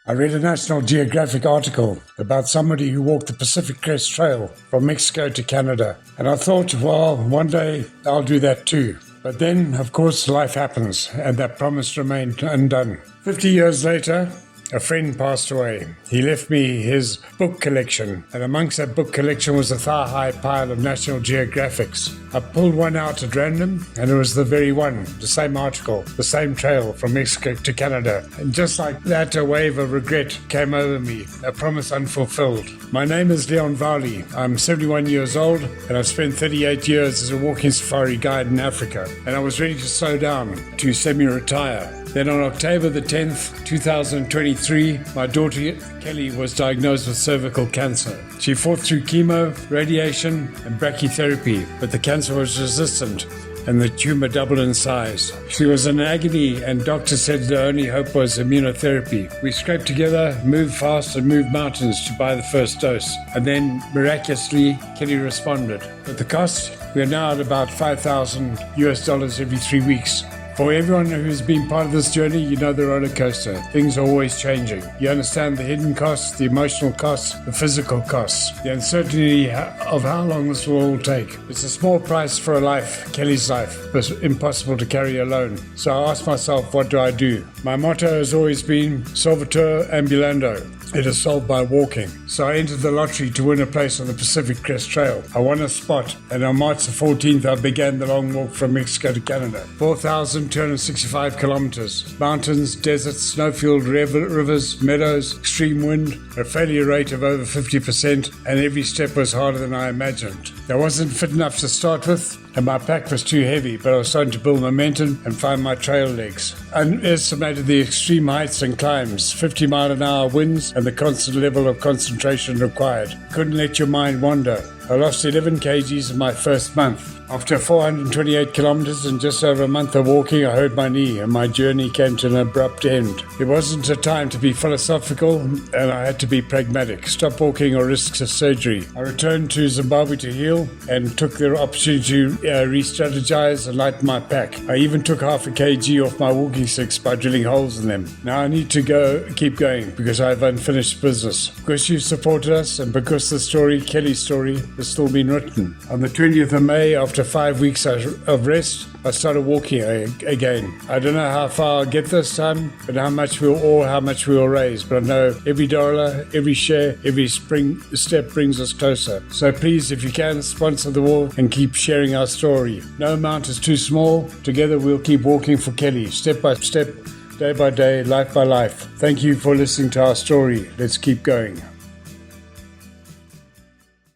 I read a National Geographic article about somebody who walked the Pacific Crest Trail from Mexico to Canada. And I thought, well, one day I'll do that too. But then, of course, life happens, and that promise remained undone. 50 years later, a friend passed away. He left me his book collection, and amongst that book collection was a thigh-high pile of National Geographics. I pulled one out at random, and it was the very one, the same article, the same trail from Mexico to Canada. And just like that, a wave of regret came over me, a promise unfulfilled. My name is Leon Vali. I'm 71 years old, and I've spent 38 years as a walking safari guide in Africa. And I was ready to slow down, to semi-retire. Then on October the 10th, 2023, my daughter Kelly was diagnosed with cervical cancer. She fought through chemo, radiation, and brachytherapy, but the cancer was resistant and the tumor doubled in size. She was in agony, and doctors said the only hope was immunotherapy. We scraped together, moved fast, and moved mountains to buy the first dose. And then, miraculously, Kelly responded. But the cost? We are now at about $5,000 every 3 weeks. For everyone who's been part of this journey, you know the roller coaster. Things are always changing. You understand the hidden costs, the emotional costs, the physical costs, the uncertainty of how long this will all take. It's a small price for a life, Kelly's life, but impossible to carry alone. So I asked myself, what do I do? My motto has always been solvitur ambulando. It is solved by walking. So I entered the lottery to win a place on the Pacific Crest Trail. I won a spot, and on March the 14th, I began the long walk from Mexico to Canada. 4,265 kilometers. Mountains, deserts, snow-filled rivers, meadows, extreme wind, a failure rate of over 50%, and every step was harder than I imagined. I wasn't fit enough to start with, and my pack was too heavy, but I was starting to build momentum and find my trail legs. I underestimated the extreme heights and climbs, 50-mile-an-hour winds, and the constant level of concentration required. Couldn't let your mind wander. I lost 11 kgs in my first month. After 428 kilometers and just over a month of walking, I hurt my knee, and my journey came to an abrupt end. It wasn't a time to be philosophical, and I had to be pragmatic. Stop walking or risk a surgery. I returned to Zimbabwe to heal and took the opportunity to re-strategize and lighten my pack. I even took half a kg off my walking sticks by drilling holes in them. Now I need to keep going because I have unfinished business. Because you've supported us, and because the story, Kelly's story, has still been written. On the 20th of May, after 5 weeks of rest, I started walking again. I don't know how far I'll get this time, but how much we'll raise. But I know every dollar, every share, every step brings us closer. So please, if you can, sponsor the walk and keep sharing our story. No amount is too small. Together we'll keep walking for Kelly, step by step, day by day, life by life. Thank you for listening to our story. Let's keep going.